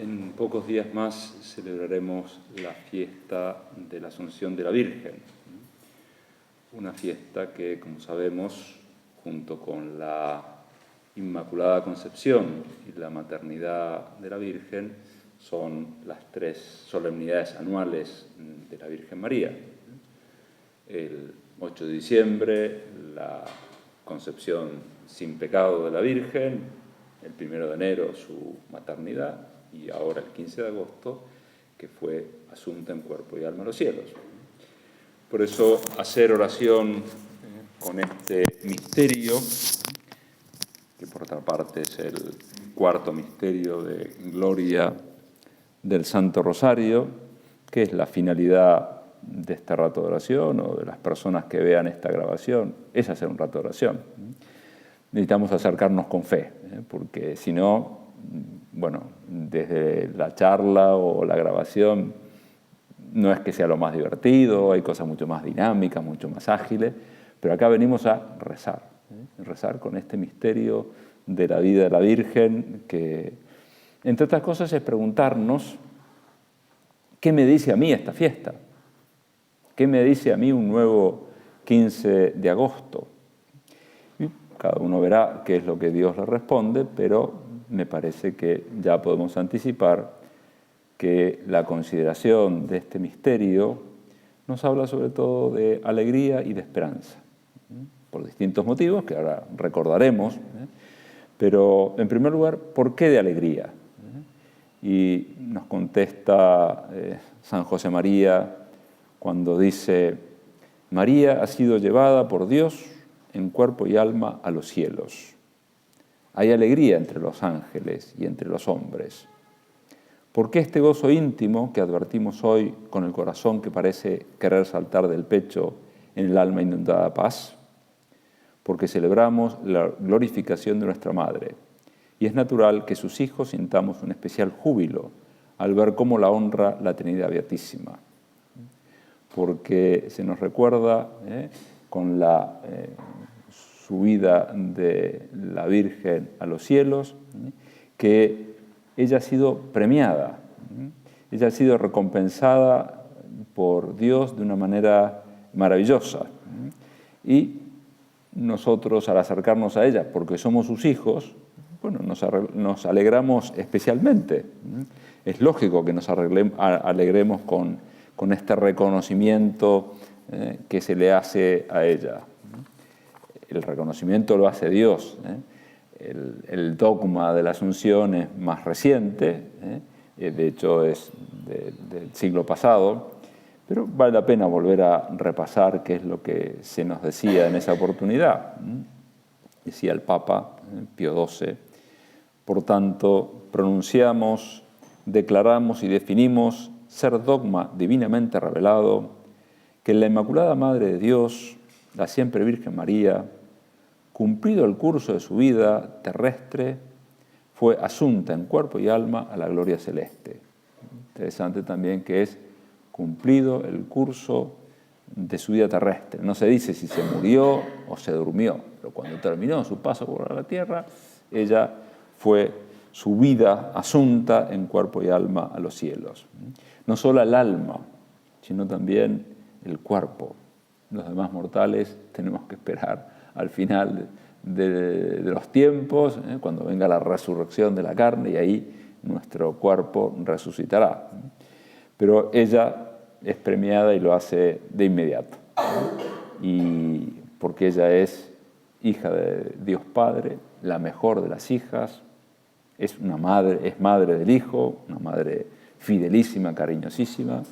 En pocos días más celebraremos la fiesta de la Asunción de la Virgen, una fiesta que, como sabemos, junto con la Inmaculada Concepción y la Maternidad de la Virgen, son las tres solemnidades anuales de la Virgen María. El 8 de diciembre, la Concepción sin pecado de la Virgen, el 1 de enero, su maternidad, y ahora el 15 de agosto, que fue asunta en cuerpo y alma a los cielos. Por eso, hacer oración con este misterio, que por otra parte es el cuarto misterio de gloria del Santo Rosario, que es la finalidad de este rato de oración o de las personas que vean esta grabación, es hacer un rato de oración. Necesitamos acercarnos con fe, porque si no, bueno, desde la charla o la grabación no es que sea lo más divertido, hay cosas mucho más dinámicas, mucho más ágiles, pero acá venimos a rezar, rezar con este misterio de la vida de la Virgen, que entre otras cosas es preguntarnos ¿qué me dice a mí esta fiesta? ¿Qué me dice a mí un nuevo 15 de agosto? Y cada uno verá qué es lo que Dios le responde, pero me parece que ya podemos anticipar que la consideración de este misterio nos habla sobre todo de alegría y de esperanza, por distintos motivos que ahora recordaremos, pero en primer lugar, ¿por qué de alegría? Y nos contesta San José María cuando dice: María ha sido llevada por Dios en cuerpo y alma a los cielos. Hay alegría entre los ángeles y entre los hombres. ¿Por qué este gozo íntimo que advertimos hoy con el corazón que parece querer saltar del pecho en el alma inundada de paz? Porque celebramos la glorificación de nuestra Madre, y es natural que sus hijos sintamos un especial júbilo al ver cómo la honra la Trinidad Beatísima. Porque se nos recuerda con la subida de la Virgen a los cielos, que ella ha sido premiada, ella ha sido recompensada por Dios de una manera maravillosa. Y nosotros, al acercarnos a ella, porque somos sus hijos, bueno, nos alegramos especialmente. Es lógico que nos alegremos con este reconocimiento que se le hace a ella. El reconocimiento lo hace Dios. El dogma de la Asunción es más reciente, de hecho es del siglo pasado, pero vale la pena volver a repasar qué es lo que se nos decía en esa oportunidad. Decía el Papa Pío XII: por tanto, pronunciamos, declaramos y definimos ser dogma divinamente revelado que la Inmaculada Madre de Dios, la siempre Virgen María, cumplido el curso de su vida terrestre, fue asunta en cuerpo y alma a la gloria celeste. Interesante también que es cumplido el curso de su vida terrestre. No se dice si se murió o se durmió, pero cuando terminó su paso por la tierra, ella fue su vida asunta en cuerpo y alma a los cielos. No solo el alma, sino también el cuerpo. Los demás mortales tenemos que esperar al final de los tiempos, cuando venga la resurrección de la carne, y ahí nuestro cuerpo resucitará. Pero ella es premiada y lo hace de inmediato. Y porque ella es hija de Dios Padre, la mejor de las hijas, es madre del Hijo, una madre fidelísima, cariñosísima,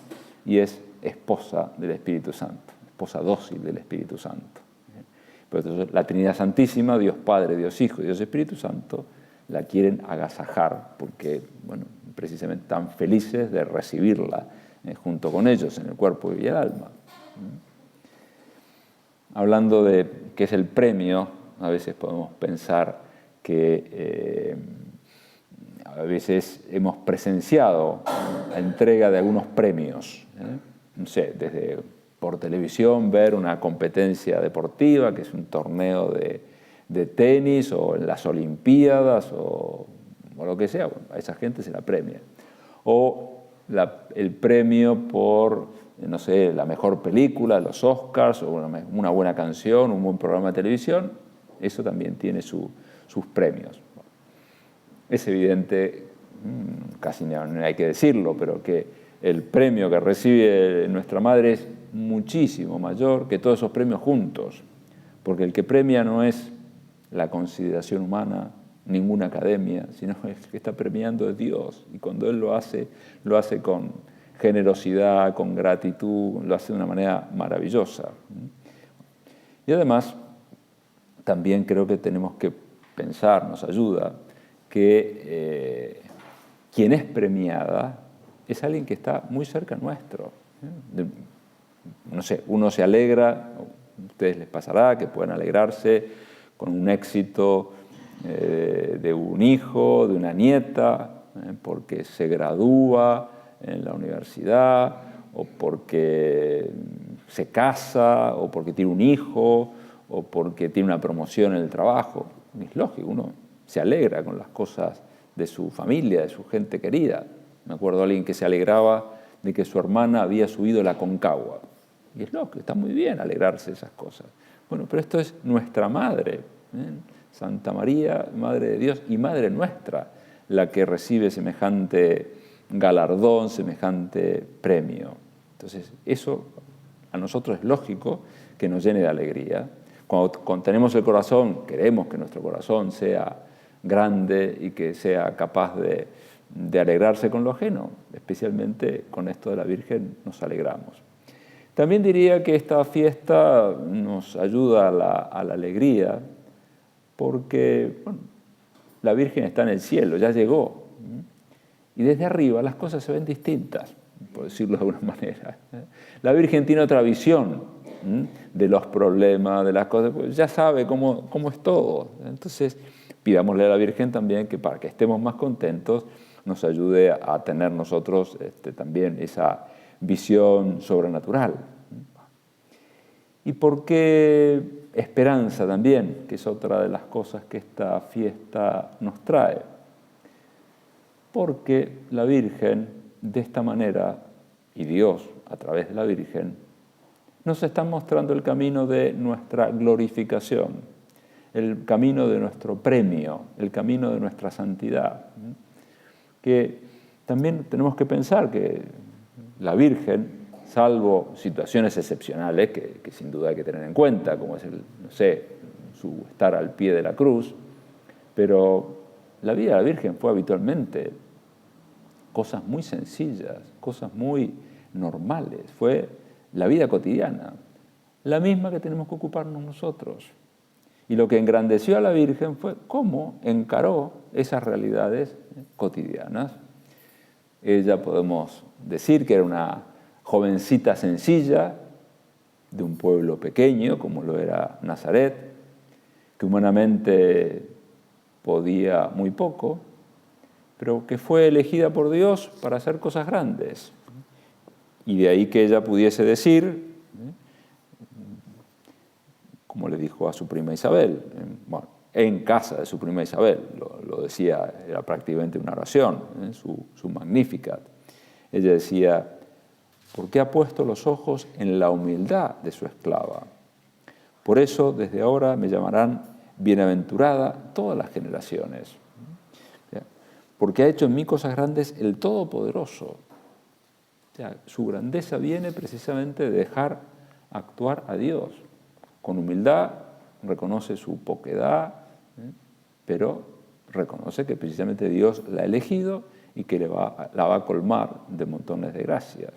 y es esposa del Espíritu Santo, esposa dócil del Espíritu Santo. Pero entonces la Trinidad Santísima, Dios Padre, Dios Hijo y Dios Espíritu Santo, la quieren agasajar porque, bueno, precisamente están felices de recibirla junto con ellos en el cuerpo y el alma. Hablando de qué es el premio, a veces podemos pensar que a veces hemos presenciado la entrega de algunos premios, no sé, desde por televisión ver una competencia deportiva, que es un torneo de tenis, o en las Olimpiadas, o lo que sea, bueno, a esa gente se la premia. o el premio por, no sé, la mejor película, los Oscars, o una buena canción, un buen programa de televisión. Eso también tiene sus premios. Es evidente, casi no hay que decirlo, pero que el premio que recibe nuestra madre es muchísimo mayor que todos esos premios juntos, porque el que premia no es la consideración humana, ninguna academia, sino el que está premiando es Dios. Y cuando Él lo hace con generosidad, con gratitud, lo hace de una manera maravillosa. Y además, también creo que tenemos que pensar, nos ayuda, que quien es premiada es alguien que está muy cerca nuestro. No sé, uno se alegra, a ustedes les pasará que pueden alegrarse con un éxito de un hijo, de una nieta, porque se gradúa en la universidad, o porque se casa, o porque tiene un hijo, o porque tiene una promoción en el trabajo. Es lógico, uno se alegra con las cosas de su familia, de su gente querida. Me acuerdo de alguien que se alegraba de que su hermana había subido la Concagua. Y es lógico, está muy bien alegrarse de esas cosas. Bueno, pero esto es nuestra madre, Santa María, Madre de Dios y Madre nuestra, la que recibe semejante galardón, semejante premio. Entonces, eso a nosotros es lógico que nos llene de alegría. Cuando tenemos el corazón, queremos que nuestro corazón sea grande y que sea capaz de alegrarse con lo ajeno, especialmente con esto de la Virgen nos alegramos. También diría que esta fiesta nos ayuda a la alegría porque la Virgen está en el cielo, ya llegó. Y desde arriba las cosas se ven distintas, por decirlo de alguna manera. La Virgen tiene otra visión de los problemas, de las cosas, pues ya sabe cómo es todo. Entonces, pidámosle a la Virgen también que para que estemos más contentos nos ayude a tener nosotros también esa visión sobrenatural. ¿Y por qué esperanza también? Que es otra de las cosas que esta fiesta nos trae. Porque la Virgen, de esta manera, y Dios, a través de la Virgen, nos está mostrando el camino de nuestra glorificación, el camino de nuestro premio, el camino de nuestra santidad. Que también tenemos que pensar que la Virgen, salvo situaciones excepcionales que sin duda hay que tener en cuenta, como es su estar al pie de la cruz, pero la vida de la Virgen fue habitualmente cosas muy sencillas, cosas muy normales, fue la vida cotidiana, la misma que tenemos que ocuparnos nosotros. Y lo que engrandeció a la Virgen fue cómo encaró esas realidades cotidianas. Ella podemos decir que era una jovencita sencilla de un pueblo pequeño, como lo era Nazaret, que humanamente podía muy poco, pero que fue elegida por Dios para hacer cosas grandes. Y de ahí que ella pudiese decir, como le dijo a su prima Isabel, en casa de su prima Isabel, lo decía, era prácticamente una oración, su Magnificat. Ella decía, ¿por qué ha puesto los ojos en la humildad de su esclava? Por eso, desde ahora me llamarán bienaventurada todas las generaciones. Porque ha hecho en mí cosas grandes el Todopoderoso. O sea, su grandeza viene precisamente de dejar actuar a Dios. Con humildad reconoce su poquedad, pero reconoce que precisamente Dios la ha elegido y que la va a colmar de montones de gracias.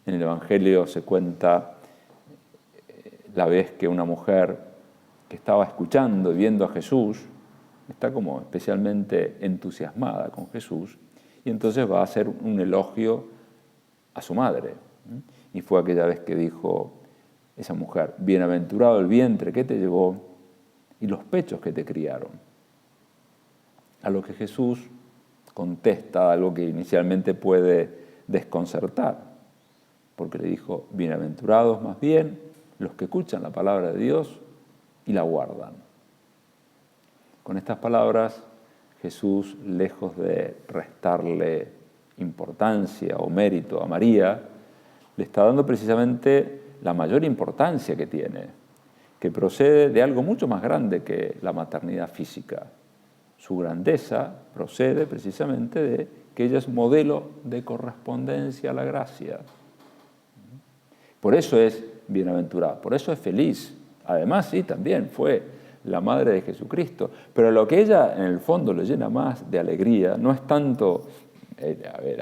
En el Evangelio se cuenta la vez que una mujer que estaba escuchando y viendo a Jesús está como especialmente entusiasmada con Jesús y entonces va a hacer un elogio a su madre. Y fue aquella vez que dijo esa mujer, bienaventurado el vientre que te llevó y los pechos que te criaron. A lo que Jesús contesta algo que inicialmente puede desconcertar, porque le dijo, bienaventurados más bien los que escuchan la palabra de Dios y la guardan. Con estas palabras Jesús, lejos de restarle importancia o mérito a María, le está dando precisamente la mayor importancia que tiene, que procede de algo mucho más grande que la maternidad física. Su grandeza procede precisamente de que ella es modelo de correspondencia a la gracia. Por eso es bienaventurada, por eso es feliz. Además, sí, también fue la madre de Jesucristo. Pero lo que ella en el fondo le llena más de alegría no es tanto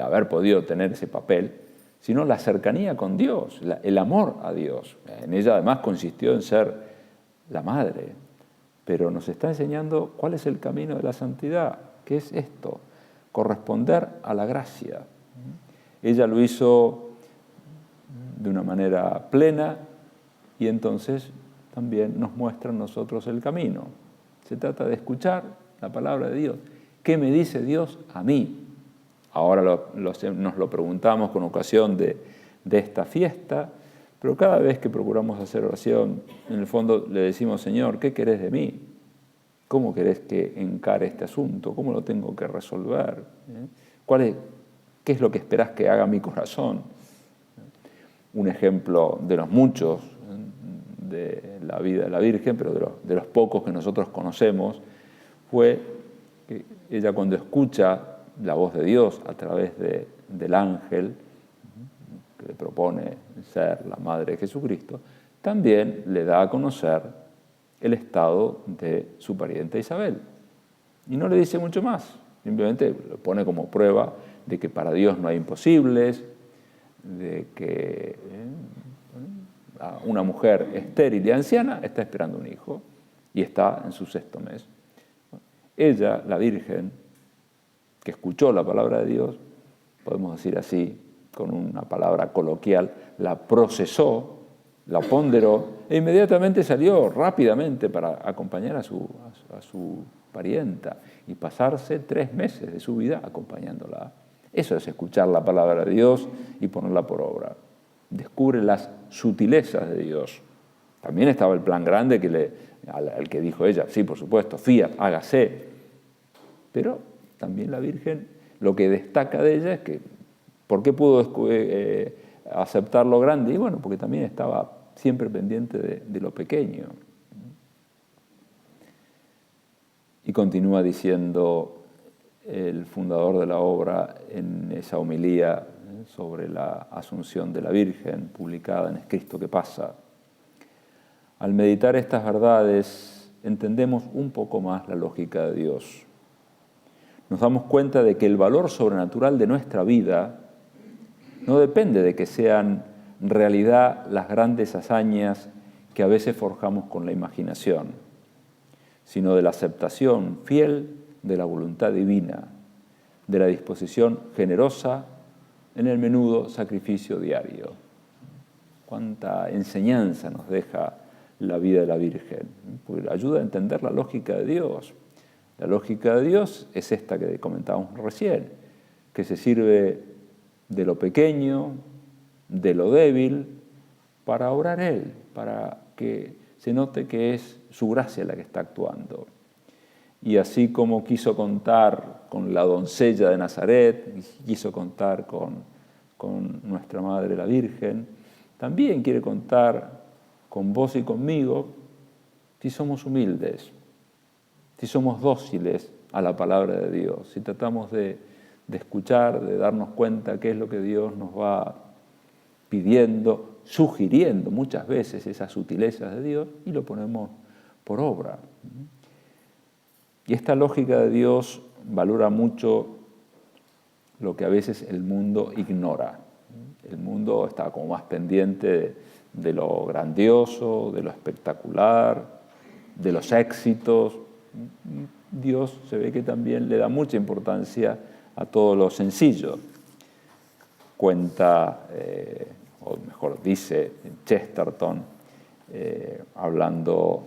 haber podido tener ese papel, sino la cercanía con Dios, el amor a Dios. En ella además consistió en ser la madre, pero nos está enseñando cuál es el camino de la santidad. ¿Qué es esto? Corresponder a la gracia. Ella lo hizo de una manera plena y entonces también nos muestra a nosotros el camino. Se trata de escuchar la palabra de Dios. ¿Qué me dice Dios a mí? Ahora nos lo preguntamos con ocasión de esta fiesta, pero cada vez que procuramos hacer oración, en el fondo le decimos, Señor, ¿qué querés de mí? ¿Cómo querés que encare este asunto? ¿Cómo lo tengo que resolver? ¿Qué es lo que esperás que haga mi corazón? Un ejemplo de los muchos de la vida de la Virgen, pero de los pocos que nosotros conocemos, fue que ella cuando escucha la voz de Dios a través del ángel que le propone ser la madre de Jesucristo, también le da a conocer el estado de su pariente Isabel. Y no le dice mucho más, simplemente lo pone como prueba de que para Dios no hay imposibles, de que una mujer estéril y anciana está esperando un hijo y está en su 6º mes. Ella, la Virgen, que escuchó la palabra de Dios, podemos decir así, con una palabra coloquial, la procesó, la ponderó e inmediatamente salió rápidamente para acompañar a su parienta y pasarse 3 meses de su vida acompañándola. Eso es escuchar la palabra de Dios y ponerla por obra. Descubre las sutilezas de Dios. También estaba el plan grande al que dijo ella, sí, por supuesto, fiat, hágase. Pero también la Virgen, lo que destaca de ella es que, ¿por qué pudo aceptar lo grande? Y bueno, porque también estaba siempre pendiente de lo pequeño. Y continúa diciendo el fundador de la obra en esa homilía sobre la Asunción de la Virgen, publicada en Es Cristo que pasa. Al meditar estas verdades, entendemos un poco más la lógica de Dios. Nos damos cuenta de que el valor sobrenatural de nuestra vida no depende de que sean realidad las grandes hazañas que a veces forjamos con la imaginación, sino de la aceptación fiel de la voluntad divina, de la disposición generosa en el menudo sacrificio diario. Cuánta enseñanza nos deja la vida de la Virgen, porque ayuda a entender la lógica de Dios. La lógica de Dios es esta que comentábamos recién, que se sirve de lo pequeño, de lo débil, para obrar Él, para que se note que es su gracia la que está actuando. Y así como quiso contar con la doncella de Nazaret, quiso contar con nuestra Madre la Virgen, también quiere contar con vos y conmigo si somos humildes, si somos dóciles a la palabra de Dios, si tratamos de escuchar, de darnos cuenta qué es lo que Dios nos va pidiendo, sugiriendo muchas veces esas sutilezas de Dios y lo ponemos por obra. Y esta lógica de Dios valora mucho lo que a veces el mundo ignora. El mundo está como más pendiente de lo grandioso, de lo espectacular, de los éxitos. Dios se ve que también le da mucha importancia a todo lo sencillo. Cuenta, o mejor dice Chesterton, hablando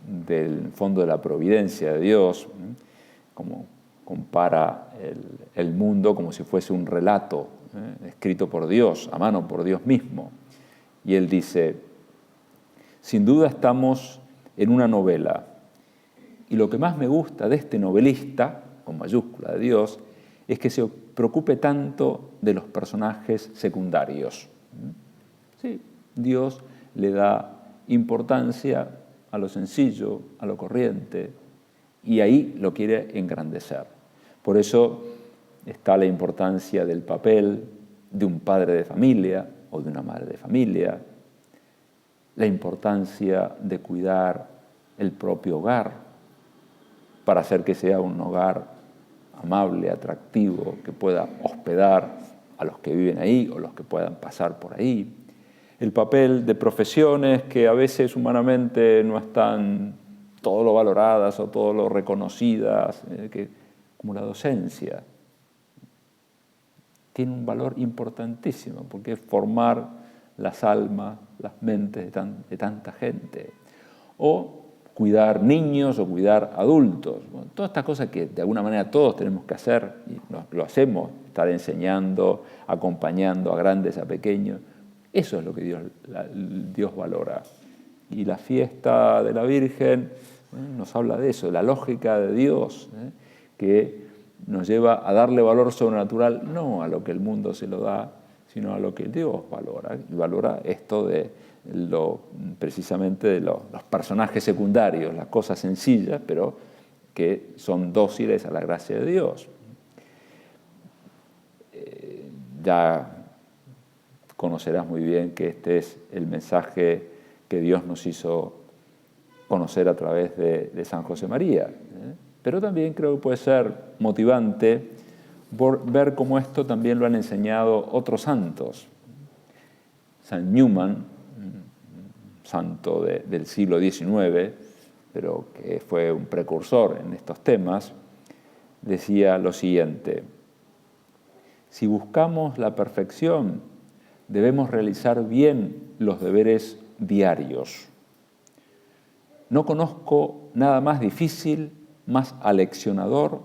del fondo de la providencia de Dios, como compara el mundo como si fuese un relato escrito por Dios, a mano por Dios mismo. Y él dice, sin duda estamos en una novela, y lo que más me gusta de este novelista con mayúscula de Dios, es que se preocupe tanto de los personajes secundarios. Sí, Dios le da importancia a lo sencillo, a lo corriente, y ahí lo quiere engrandecer. Por eso está la importancia del papel de un padre de familia o de una madre de familia, la importancia de cuidar el propio hogar para hacer que sea un hogar amable, atractivo, que pueda hospedar a los que viven ahí o los que puedan pasar por ahí. El papel de profesiones que a veces humanamente no están todo lo valoradas o todo lo reconocidas, como la docencia. Tiene un valor importantísimo porque es formar las almas, las mentes de tanta gente. O cuidar niños o cuidar adultos. Bueno, todas estas cosas que de alguna manera todos tenemos que hacer y lo hacemos, estar enseñando, acompañando a grandes, a pequeños. Eso es lo que Dios valora. Y la fiesta de la Virgen nos habla de eso, de la lógica de Dios, que nos lleva a darle valor sobrenatural no a lo que el mundo se lo da, sino a lo que Dios valora. Y valora esto precisamente de los personajes secundarios, las cosas sencillas, pero que son dóciles a la gracia de Dios. Ya conocerás muy bien que este es el mensaje que Dios nos hizo conocer a través de San José María. Pero también creo que puede ser motivante ver cómo esto también lo han enseñado otros santos. San Newman, santo del siglo XIX, pero que fue un precursor en estos temas, decía lo siguiente: si buscamos la perfección, debemos realizar bien los deberes diarios. No conozco nada más difícil, más aleccionador,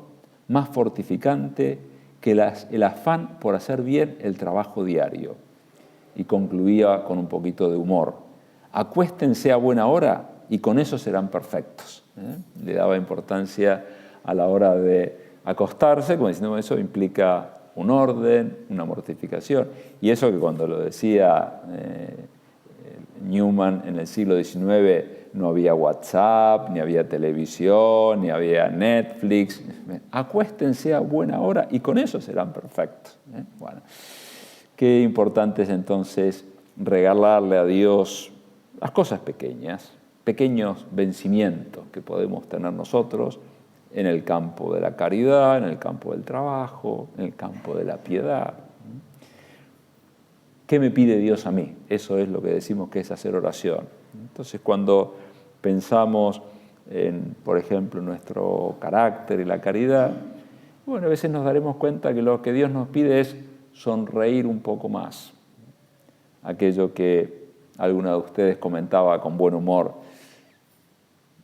más fortificante que el afán por hacer bien el trabajo diario. Y concluía con un poquito de humor: acuéstense a buena hora y con eso serán perfectos. Le daba importancia a la hora de acostarse, como diciendo eso implica un orden, una mortificación. Y eso que cuando lo decía Newman en el siglo XIX no había WhatsApp, ni había televisión, ni había Netflix. Acuéstense a buena hora y con eso serán perfectos. Bueno, qué importante es entonces regalarle a Dios las cosas pequeñas, pequeños vencimientos que podemos tener nosotros en el campo de la caridad, en el campo del trabajo, en el campo de la piedad. ¿Qué me pide Dios a mí? Eso es lo que decimos que es hacer oración. Entonces, cuando pensamos en, por ejemplo, nuestro carácter y la caridad, bueno, a veces nos daremos cuenta que lo que Dios nos pide es sonreír un poco más. Aquello que alguna de ustedes comentaba con buen humor,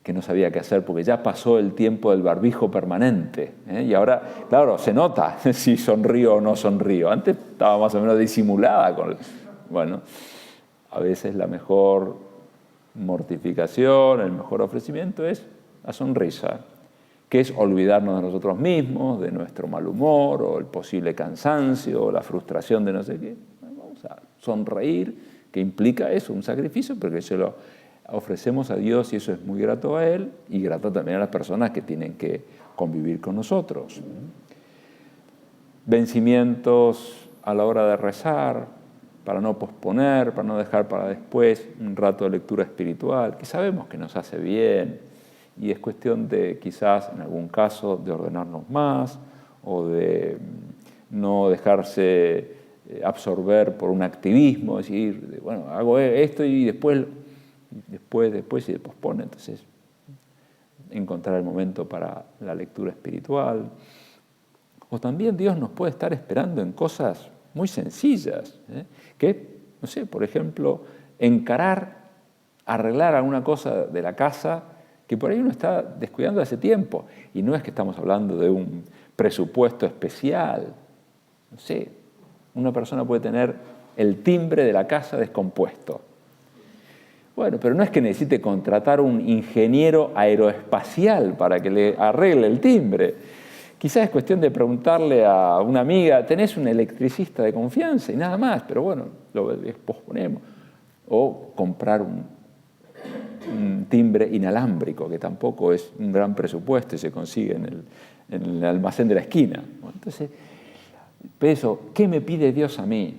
que no sabía qué hacer porque ya pasó el tiempo del barbijo permanente. Y ahora, claro, se nota si sonrío o no sonrío. Antes estaba más o menos disimulada. Bueno, a veces la mejor mortificación, el mejor ofrecimiento es la sonrisa, que es olvidarnos de nosotros mismos, de nuestro mal humor o el posible cansancio o la frustración de no sé qué. Vamos a sonreír, que implica eso, un sacrificio, porque se lo ofrecemos a Dios y eso es muy grato a Él y grato también a las personas que tienen que convivir con nosotros. Vencimientos a la hora de rezar, para no posponer, para no dejar para después un rato de lectura espiritual, que sabemos que nos hace bien y es cuestión de quizás en algún caso de ordenarnos más o de no dejarse absorber por un activismo, decir, bueno, hago esto y después se pospone. Entonces, encontrar el momento para la lectura espiritual. O también Dios nos puede estar esperando en cosas muy sencillas, que, no sé, por ejemplo, arreglar alguna cosa de la casa que por ahí uno está descuidando hace tiempo. Y no es que estamos hablando de un presupuesto especial. No sé, una persona puede tener el timbre de la casa descompuesto. Bueno, pero no es que necesite contratar un ingeniero aeroespacial para que le arregle el timbre. Quizás es cuestión de preguntarle a una amiga, ¿tenés un electricista de confianza? Y nada más, pero bueno, lo posponemos. O comprar un timbre inalámbrico, que tampoco es un gran presupuesto y se consigue en el almacén de la esquina. Entonces, eso, ¿qué me pide Dios a mí?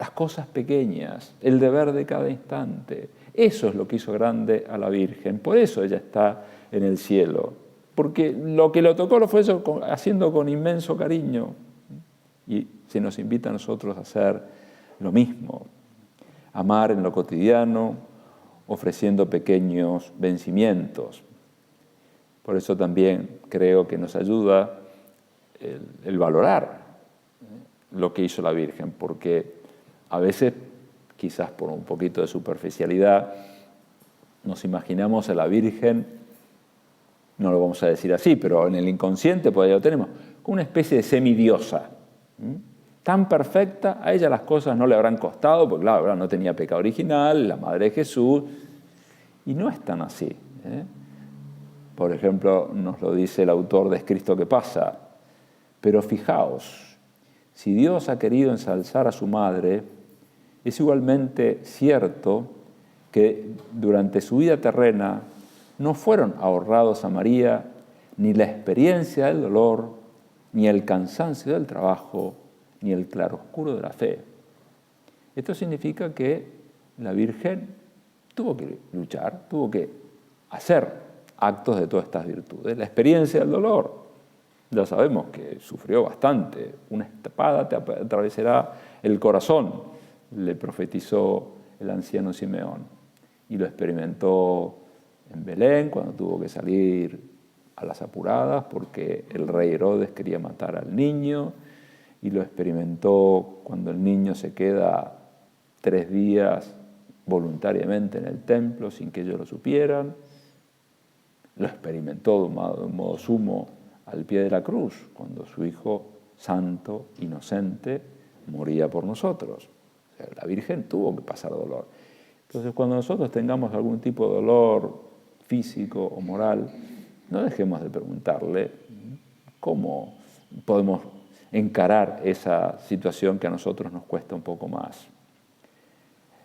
Las cosas pequeñas, el deber de cada instante. Eso es lo que hizo grande a la Virgen. Por eso ella está en el cielo. Porque lo que lo tocó lo fue haciendo con inmenso cariño. Y se nos invita a nosotros a hacer lo mismo. Amar en lo cotidiano, ofreciendo pequeños vencimientos. Por eso también creo que nos ayuda el valorar lo que hizo la Virgen, porque a veces, quizás por un poquito de superficialidad, nos imaginamos a la Virgen, no lo vamos a decir así, pero en el inconsciente por ahí lo tenemos, como una especie de semidiosa. Tan perfecta, a ella las cosas no le habrán costado, porque claro, no tenía pecado original, la Madre de Jesús, y no es tan así. Por ejemplo, nos lo dice el autor de Es Cristo que pasa, pero fijaos, si Dios ha querido ensalzar a su Madre, es igualmente cierto que durante su vida terrena no fueron ahorrados a María ni la experiencia del dolor, ni el cansancio del trabajo, ni el claroscuro de la fe. Esto significa que la Virgen tuvo que luchar, tuvo que hacer actos de todas estas virtudes. La experiencia del dolor, ya sabemos que sufrió bastante. Una espada te atravesará el corazón, le profetizó el anciano Simeón. Y lo experimentó en Belén, cuando tuvo que salir a las apuradas porque el rey Herodes quería matar al niño, y lo experimentó cuando el niño se queda 3 días voluntariamente en el templo sin que ellos lo supieran. Lo experimentó de un modo sumo al pie de la cruz, cuando su Hijo santo, inocente, moría por nosotros. O sea, la Virgen tuvo que pasar dolor. Entonces, cuando nosotros tengamos algún tipo de dolor físico o moral, no dejemos de preguntarle cómo podemos encarar esa situación que a nosotros nos cuesta un poco más.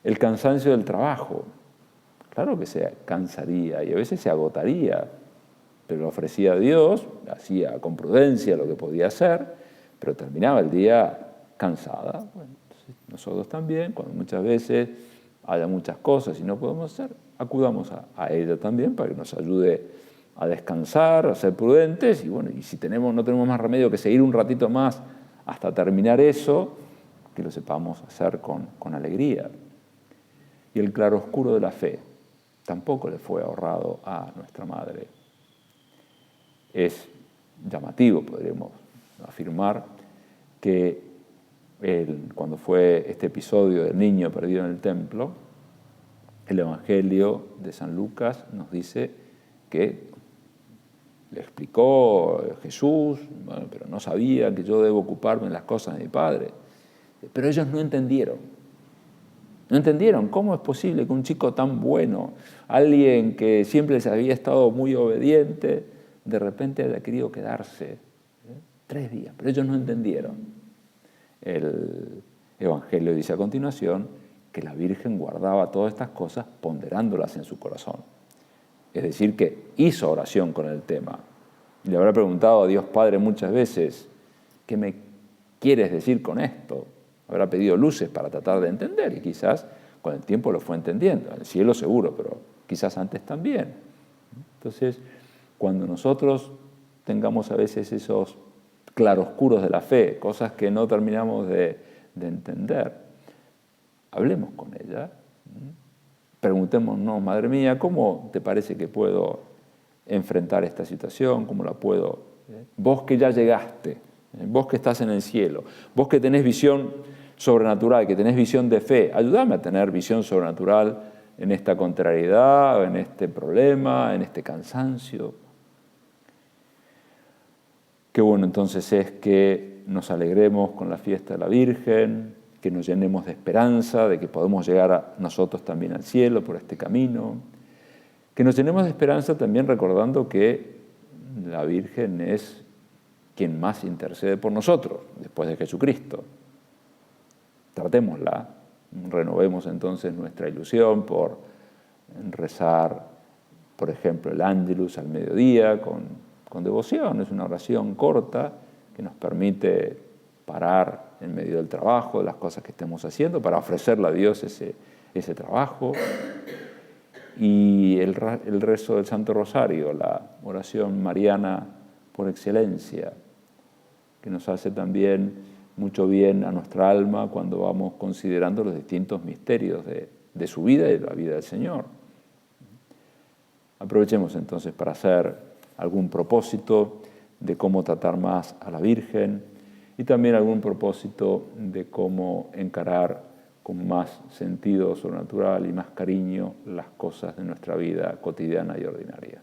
El cansancio del trabajo, claro que se cansaría y a veces se agotaría, pero lo ofrecía a Dios, hacía con prudencia lo que podía hacer, pero terminaba el día cansada. Bueno, nosotros también, cuando muchas veces haya muchas cosas y no podemos hacer, acudamos a ella también para que nos ayude a descansar, a ser prudentes, y bueno, y si no tenemos más remedio que seguir un ratito más hasta terminar eso, que lo sepamos hacer con alegría. Y el claroscuro de la fe tampoco le fue ahorrado a nuestra Madre. Es llamativo, podríamos afirmar, que cuando fue este episodio del niño perdido en el templo, el Evangelio de San Lucas nos dice que le explicó Jesús, bueno, pero no sabía que yo debo ocuparme de las cosas de mi Padre. Pero ellos no entendieron. No entendieron cómo es posible que un chico tan bueno, alguien que siempre les había estado muy obediente, de repente haya querido quedarse 3 días. Pero ellos no entendieron. El Evangelio dice a continuación que la Virgen guardaba todas estas cosas ponderándolas en su corazón. Es decir, que hizo oración con el tema. Y le habrá preguntado a Dios Padre muchas veces, ¿qué me quieres decir con esto? Habrá pedido luces para tratar de entender y quizás con el tiempo lo fue entendiendo. En el cielo seguro, pero quizás antes también. Entonces, cuando nosotros tengamos a veces esos claroscuros de la fe, cosas que no terminamos de entender, hablemos con ella. Preguntémonos, Madre mía, ¿cómo te parece que puedo enfrentar esta situación? ¿Cómo la puedo? Vos que ya llegaste, vos que estás en el cielo, vos que tenés visión sobrenatural, que tenés visión de fe, ayúdame a tener visión sobrenatural en esta contrariedad, en este problema, en este cansancio. Qué bueno entonces es que nos alegremos con la fiesta de la Virgen, que nos llenemos de esperanza, de que podemos llegar nosotros también al cielo por este camino, que nos llenemos de esperanza también recordando que la Virgen es quien más intercede por nosotros, después de Jesucristo. Tratémosla, renovemos entonces nuestra ilusión por rezar, por ejemplo, el Ángelus al mediodía con devoción. Es una oración corta que nos permite parar en medio del trabajo, de las cosas que estemos haciendo, para ofrecerle a Dios ese trabajo. Y el rezo del Santo Rosario, la oración mariana por excelencia, que nos hace también mucho bien a nuestra alma cuando vamos considerando los distintos misterios de su vida y de la vida del Señor. Aprovechemos entonces para hacer algún propósito de cómo tratar más a la Virgen y también algún propósito de cómo encarar con más sentido sobrenatural y más cariño las cosas de nuestra vida cotidiana y ordinaria.